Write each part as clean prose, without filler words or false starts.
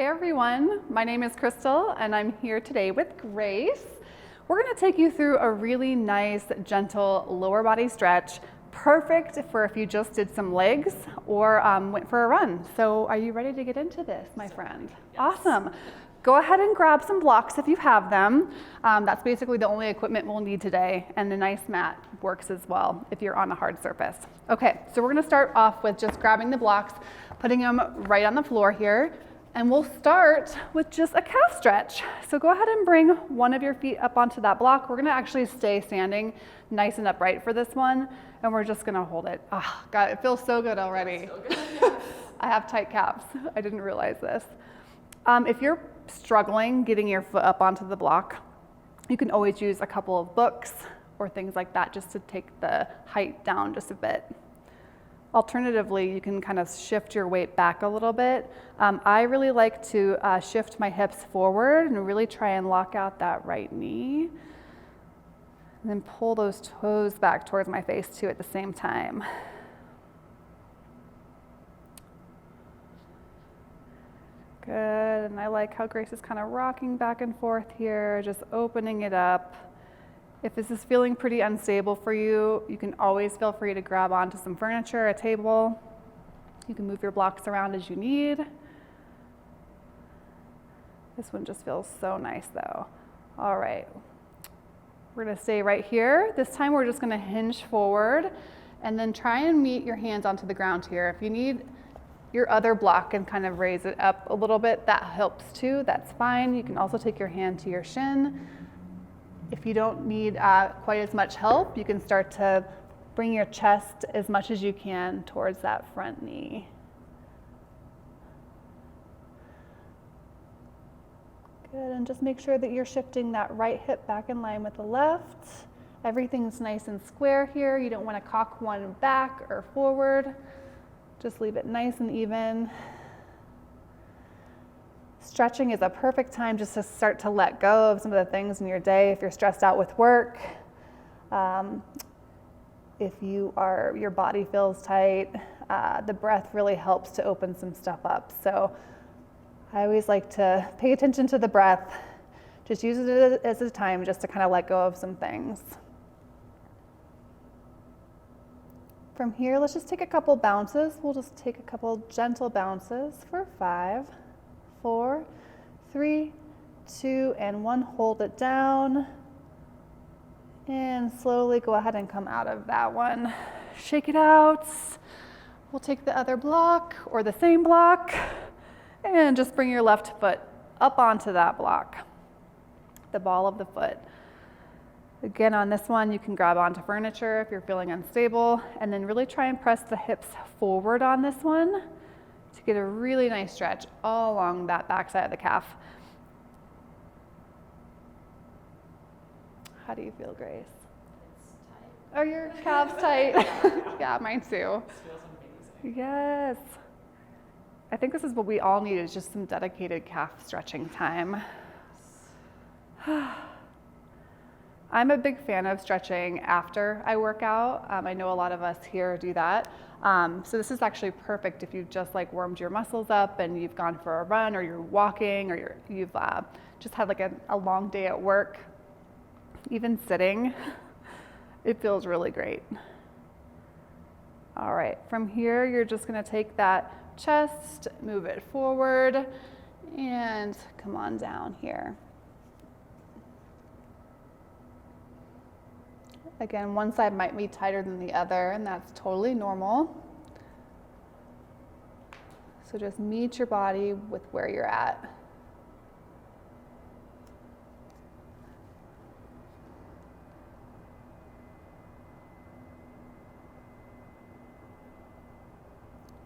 Hey everyone, my name is Crystal and I'm here today with Grace. We're going to take you through a really nice, gentle lower body stretch, perfect for if you just did some legs or went for a run. So are you ready to get into this, my friend? Yes. Awesome. Go ahead and grab some blocks if you have them. That's basically the only equipment we'll need today, and a nice mat works as well if you're on a hard surface. Okay, so we're going to start off with just grabbing the blocks, putting them right on the floor here. And we'll start with just a calf stretch. So go ahead and bring one of your feet up onto that block. We're gonna actually stay standing nice and upright for this one, and we're just gonna hold it. Oh, God, it feels so good already. So good, yes. I have tight calves. I didn't realize this. If you're struggling getting your foot up onto the block, you can always use a couple of books or things like that just to take the height down just a bit. Alternatively, you can kind of shift your weight back a little bit. I really like to shift my hips forward and really try and lock out that right knee. And then pull those toes back towards my face too at the same time. Good, and I like how Grace is kind of rocking back and forth here, just opening it up. If this is feeling pretty unstable for you, you can always feel free to grab onto some furniture, a table. You can move your blocks around as you need. This one just feels so nice though. All right, we're gonna stay right here. This time we're just gonna hinge forward and then try and meet your hands onto the ground here. If you need your other block and kind of raise it up a little bit, that helps too, that's fine. You can also take your hand to your shin. If you don't need quite as much help, you can start to bring your chest as much as you can towards that front knee. Good, and just make sure that you're shifting that right hip back in line with the left. Everything's nice and square here. You don't want to cock one back or forward. Just leave it nice and even. Stretching is a perfect time just to start to let go of some of the things in your day. If you're stressed out with work, if your body feels tight, the breath really helps to open some stuff up. So I always like to pay attention to the breath. Just use it as a time just to kind of let go of some things. From here, let's just take a couple bounces. We'll just take a couple gentle bounces for 5, 4, 3, 2, and 1. Hold it down. And slowly go ahead and come out of that one. Shake it out. We'll take the other block or the same block and just bring your left foot up onto that block, the ball of the foot. Again, on this one, you can grab onto furniture if you're feeling unstable, and then really try and press the hips forward on this one to get a really nice stretch all along that back side of the calf. How do you feel, Grace? It's tight. Are your calves tight? Yeah, mine too. This feels amazing. Yes. I think this is what we all need, is just some dedicated calf stretching time. I'm a big fan of stretching after I work out. I know a lot of us here do that. So this is actually perfect if you've just like warmed your muscles up and you've gone for a run, or you're walking, or you've just had like a long day at work. Even sitting, it feels really great. All right, from here, you're just gonna take that chest, move it forward, and come on down here. Again, one side might be tighter than the other, and that's totally normal. So just meet your body with where you're at.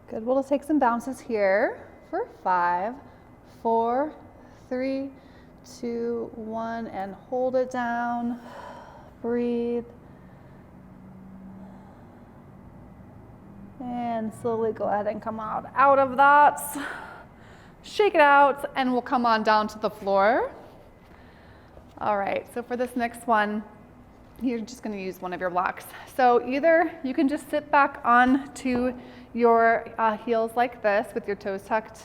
Good, we'll take some bounces here for 5, 4, 3, 2, 1, and hold it down. Breathe. And slowly go ahead and come out of that. Shake it out, and we'll come on down to the floor. All right, so for this next one, you're just gonna use one of your blocks. So either you can just sit back onto your heels like this with your toes tucked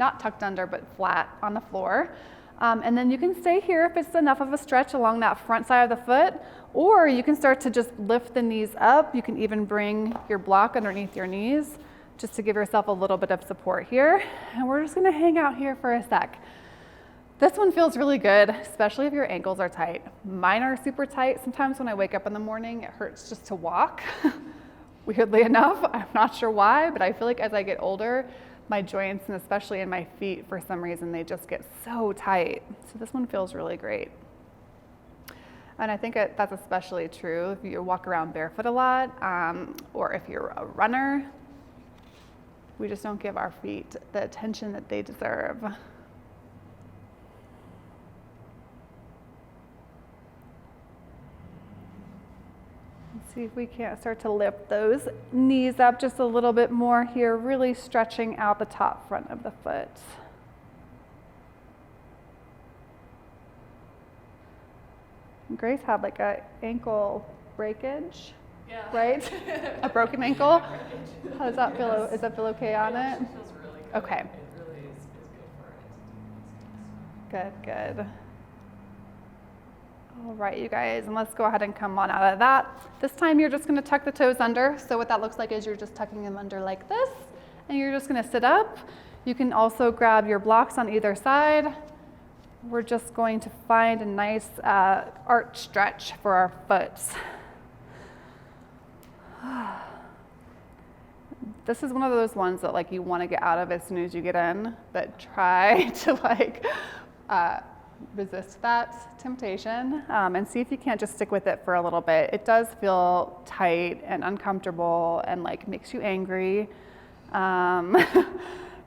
not tucked under, but flat on the floor. And then you can stay here if it's enough of a stretch along that front side of the foot, or you can start to just lift the knees up. You can even bring your block underneath your knees just to give yourself a little bit of support here. And we're just gonna hang out here for a sec. This one feels really good, especially if your ankles are tight. Mine are super tight. Sometimes when I wake up in the morning, it hurts just to walk. Weirdly enough, I'm not sure why, but I feel like as I get older, my joints, and especially in my feet, for some reason, they just get so tight. So this one feels really great. And I think that's especially true if you walk around barefoot a lot, or if you're a runner. We just don't give our feet the attention that they deserve. Let's see if we can't start to lift those knees up just a little bit more here, really stretching out the top front of the foot. Grace had like a ankle breakage, Yeah. right? A broken ankle. Breakage. How does that feel? Yes. Does that feel okay on Yeah, it? she feels really good. Okay. It really is good for it to do these things. Good. All right, you guys, and let's go ahead and come on out of that. This time you're just gonna tuck the toes under. So what that looks like is you're just tucking them under like this, and you're just gonna sit up. You can also grab your blocks on either side. We're just going to find a nice arch stretch for our foot. This is one of those ones that like you want to get out of as soon as you get in, but try to like resist that temptation and see if you can't just stick with it for a little bit. It does feel tight and uncomfortable and like makes you angry.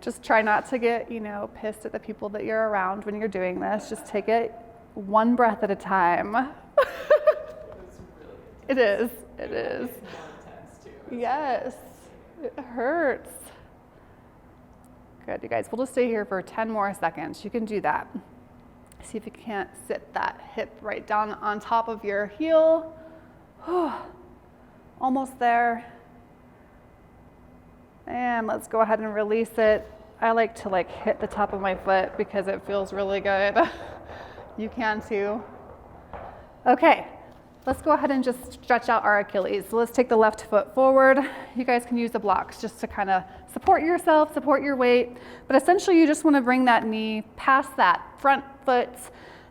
Just try not to get, pissed at the people that you're around when you're doing this. Just take it one breath at a time. It is. It is. Yes. It hurts. Good, you guys. We'll just stay here for 10 more seconds. You can do that. See if you can't sit that hip right down on top of your heel. Almost there. And let's go ahead and release it. I like to hit the top of my foot because it feels really good. You can too. Okay, let's go ahead and just stretch out our Achilles. So let's take the left foot forward. You guys can use the blocks just to kind of support yourself, support your weight. But essentially you just want to bring that knee past that front foot,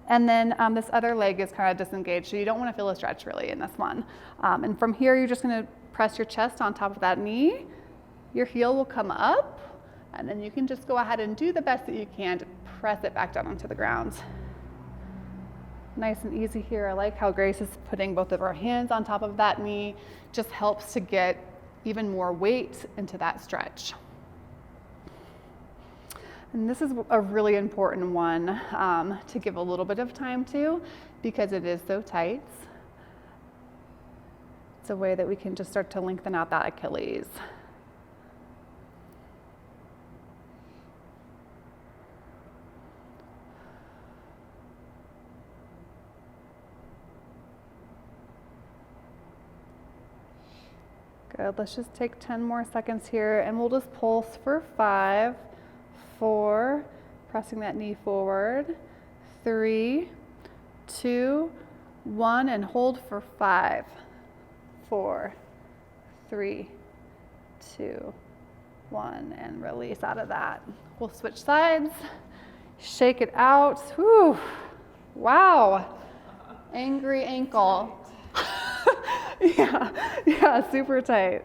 and then this other leg is kind of disengaged. So you don't want to feel a stretch really in this one. And from here, you're just going to press your chest on top of that knee. Your heel will come up, and then you can just go ahead and do the best that you can to press it back down onto the ground. Nice and easy here. I like how Grace is putting both of her hands on top of that knee. Just helps to get even more weight into that stretch. And this is a really important one to give a little bit of time to because it is so tight. It's a way that we can just start to lengthen out that Achilles. Good, let's just take 10 more seconds here and we'll just pulse for 5, 4, pressing that knee forward, 3, 2, 1, and hold for 5, 4, 3, 2, 1, and release out of that. We'll switch sides, shake it out. Whew. Wow, angry ankle. Yeah, super tight.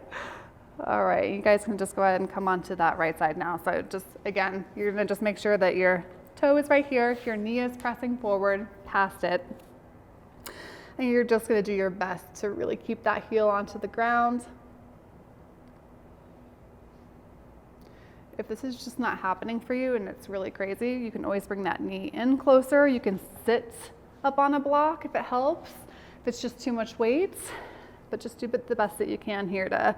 All right, you guys can just go ahead and come onto that right side now. So just, again, you're gonna just make sure that your toe is right here, your knee is pressing forward past it. And you're just gonna do your best to really keep that heel onto the ground. If this is just not happening for you and it's really crazy, you can always bring that knee in closer. You can sit up on a block if it helps, if it's just too much weight. But just do the best that you can here to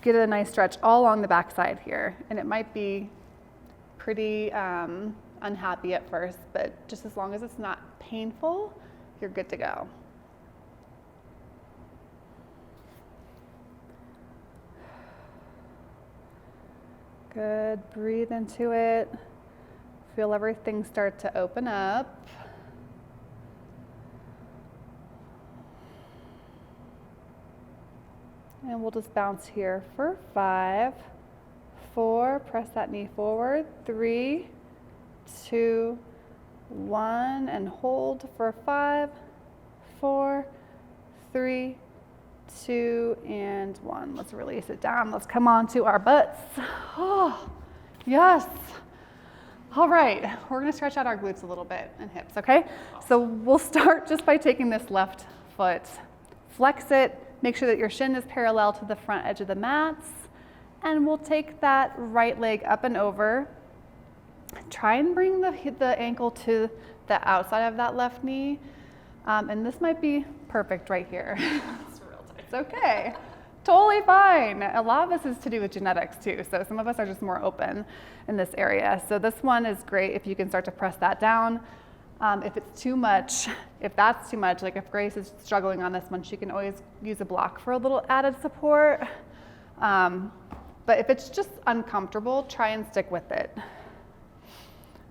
get a nice stretch all along the backside here. And it might be pretty unhappy at first, but just as long as it's not painful, you're good to go. Good, breathe into it. Feel everything start to open up. And we'll just bounce here for 5, 4, press that knee forward, 3, 2, 1, and hold for 5, 4, 3, 2, and 1. Let's release it down. Let's come on to our butts. Oh, yes. All right, we're gonna stretch out our glutes a little bit and hips, okay? So we'll start just by taking this left foot, flex it, make sure that your shin is parallel to the front edge of the mats, and we'll take that right leg up and over. Try and bring the ankle to the outside of that left knee, and this might be perfect right here. It's okay, totally fine. A lot of this is to do with genetics too, so some of us are just more open in this area. So this one is great if you can start to press that down. If it's too much, if that's too much, like if Grace is struggling on this one, she can always use a block for a little added support. But if it's just uncomfortable, try and stick with it.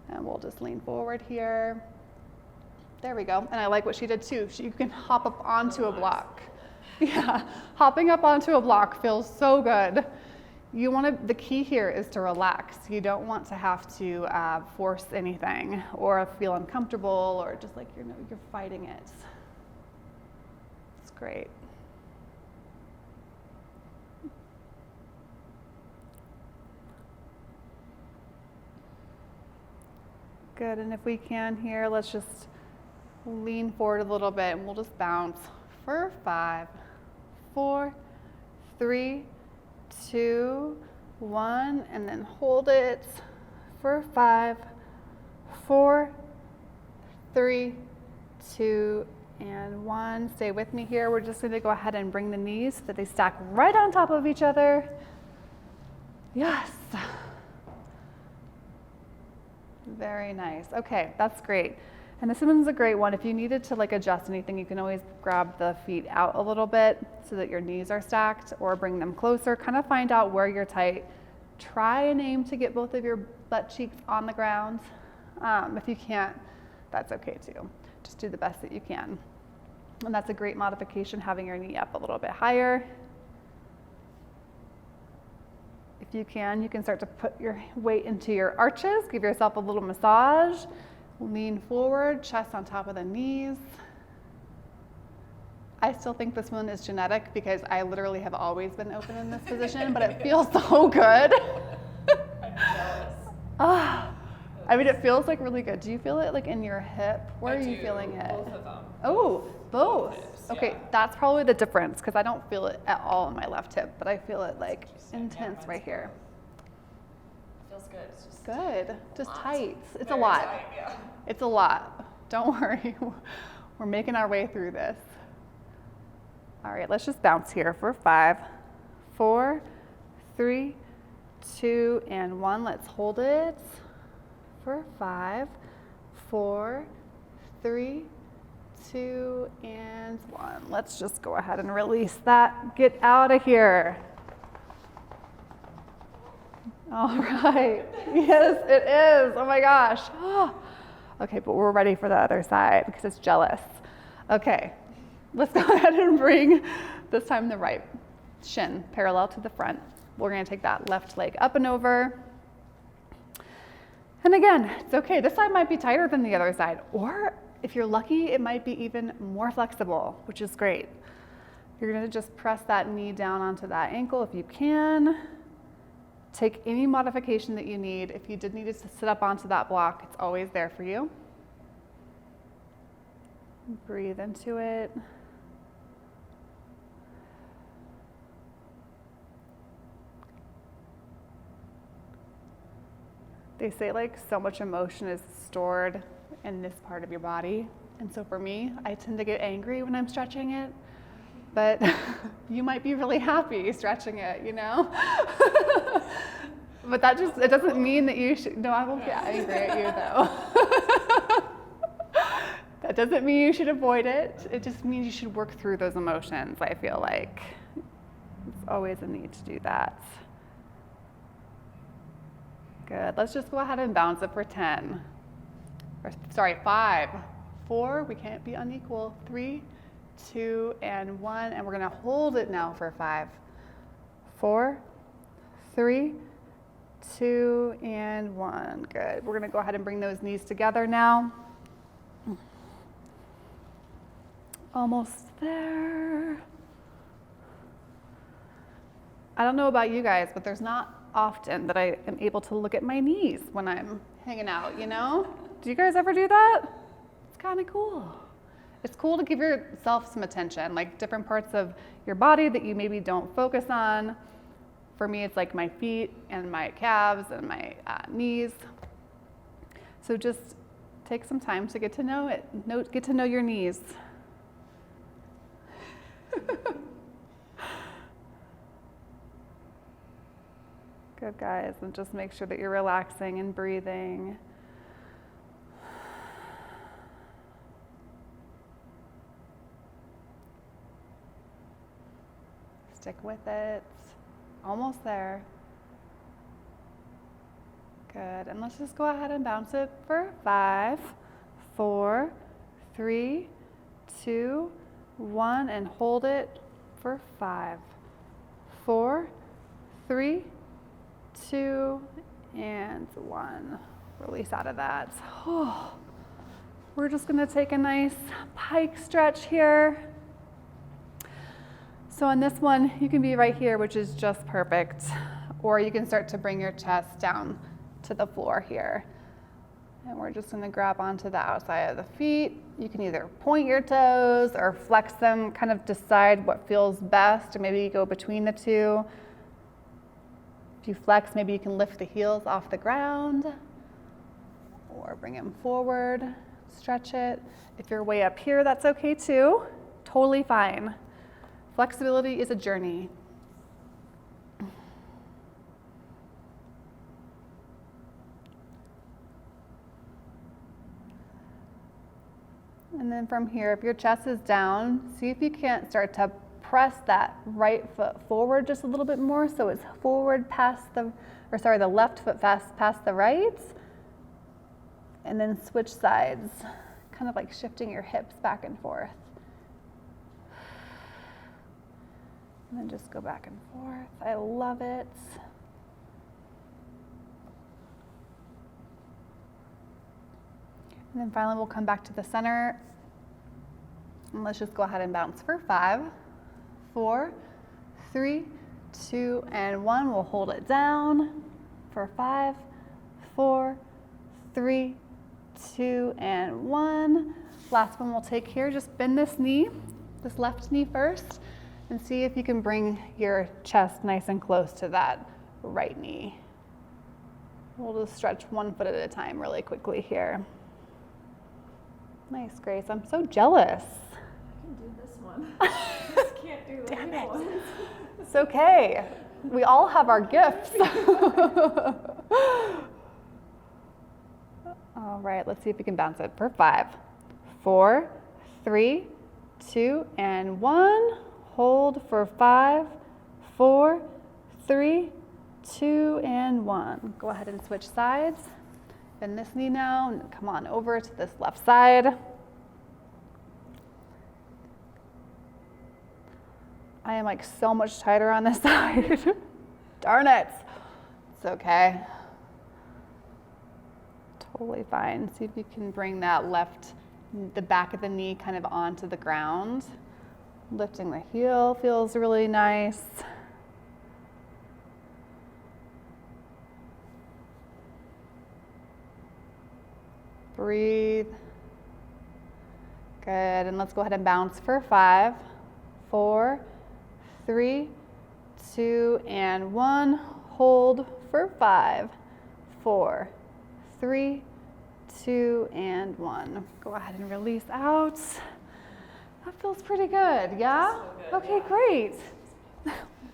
And we'll just lean forward here. There we go. And I like what she did too. You can hop up onto a block. Yeah, hopping up onto a block feels so good. The key here is to relax. You don't want to have to force anything or feel uncomfortable or just like you're fighting it. It's great. Good, and if we can here, let's just lean forward a little bit and we'll just bounce for 5, 4, 3, 2, 1, and then hold it for 5, 4, 3, 2, and 1. Stay with me here. We're just going to go ahead and bring the knees so that they stack right on top of each other. Yes. Very nice. Okay, that's great. And this one's a great one. If you needed to like adjust anything, you can always grab the feet out a little bit so that your knees are stacked or bring them closer. Kind of find out where you're tight. Try and aim to get both of your butt cheeks on the ground. If you can't, that's okay too. Just do the best that you can. And that's a great modification, having your knee up a little bit higher. If you can start to put your weight into your arches. Give yourself a little massage. Lean forward, chest on top of the knees. I still think this one is genetic because I literally have always been open in this position, but it feels so good. I'm jealous. I mean, it feels like really good. Do you feel it like in your hip? Where are you feeling it? Both of them. Oh, both. Hips, Okay, yeah. that's probably the difference because I don't feel it at all in my left hip, but I feel it like intense Yeah, right here. Feels good. It's just Good, just lot. tight. It's a Very lot. tight, yeah. It's a lot. Don't worry. We're making our way through this. All right, let's just bounce here for 5, 4, 3, 2, and 1. Let's hold it for 5, 4, 3, 2, and 1. Let's just go ahead and release that. Get out of here. All right. Yes, it is. Oh my gosh. Okay, but we're ready for the other side because it's jealous. Okay, let's go ahead and bring, this time the right shin parallel to the front. We're going to take that left leg up and over. And again, it's okay. This side might be tighter than the other side, or if you're lucky, it might be even more flexible, which is great. You're going to just press that knee down onto that ankle if you can. Take any modification that you need. If you did need to sit up onto that block, it's always there for you. Breathe into it. They say like so much emotion is stored in this part of your body. And so for me, I tend to get angry when I'm stretching it. But you might be really happy stretching it, you know? But that just, it doesn't mean that you should, no, I won't get angry at you though. That doesn't mean you should avoid it. It just means you should work through those emotions, I feel like. It's always a need to do that. Good. Let's just go ahead and bounce it for 10. Or, sorry, 5, 4. We can't be unequal. 3, 2, and 1. And we're going to hold it now for 5, 4, 3, 2, and 1. Good. We're going to go ahead and bring those knees together now. Almost there. I don't know about you guys, but there's not often that I am able to look at my knees when I'm hanging out, you know? Do you guys ever do that? It's kind of cool. It's cool to give yourself some attention, like different parts of your body that you maybe don't focus on. For me, it's like my feet and my calves and my knees. So just take some time to get to know it, get to know your knees. Good, guys, and just make sure that you're relaxing and breathing. Stick with it. Almost there. Good, and let's just go ahead and bounce it for 5, 4, 3, 2, 1, and hold it for 5, 4, 3, 2, and 1. Release out of that. Oh, we're just going to take a nice pike stretch here. So on this one, you can be right here, which is just perfect. Or you can start to bring your chest down to the floor here. And we're just going to grab onto the outside of the feet. You can either point your toes or flex them, kind of decide what feels best, or maybe you go between the two. If you flex, maybe you can lift the heels off the ground or bring them forward, stretch it. If you're way up here, that's okay too. Totally fine. Flexibility is a journey. And then from here, if your chest is down, see if you can't start to press that right foot forward just a little bit more, so it's forward past the left foot past the right, and then switch sides, kind of like shifting your hips back and forth. And then just go back and forth. I love it. And then finally we'll come back to the center, and let's just go ahead and bounce for 5, 4, 3, 2, and 1. We'll hold it down for 5, 4, 3, 2, and 1. Last one we'll take here. Just bend this knee, this left knee first, and see if you can bring your chest nice and close to that right knee. We'll just stretch one foot at a time really quickly here. Nice, Grace. I'm so jealous. I can do this one. I just can't do the other ones. It's okay. We all have our gifts. All right, let's see if we can bounce it for 5, 4, 3, 2, and 1. Hold for 5, 4, 3, 2, and 1. Go ahead and switch sides. Bend this knee now and come on over to this left side. I am like so much tighter on this side. Darn it. It's okay. Totally fine. See if you can bring that the back of the knee kind of onto the ground. Lifting the heel feels really nice. Breathe. Good, and let's go ahead and bounce for 5, 4, 3, 2, and 1. Hold for 5, 4, 3, 2, and 1. Go ahead and release out. That feels pretty good, yeah? So good, Okay, yeah. great.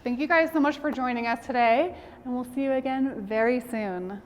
Thank you guys so much for joining us today, and we'll see you again very soon.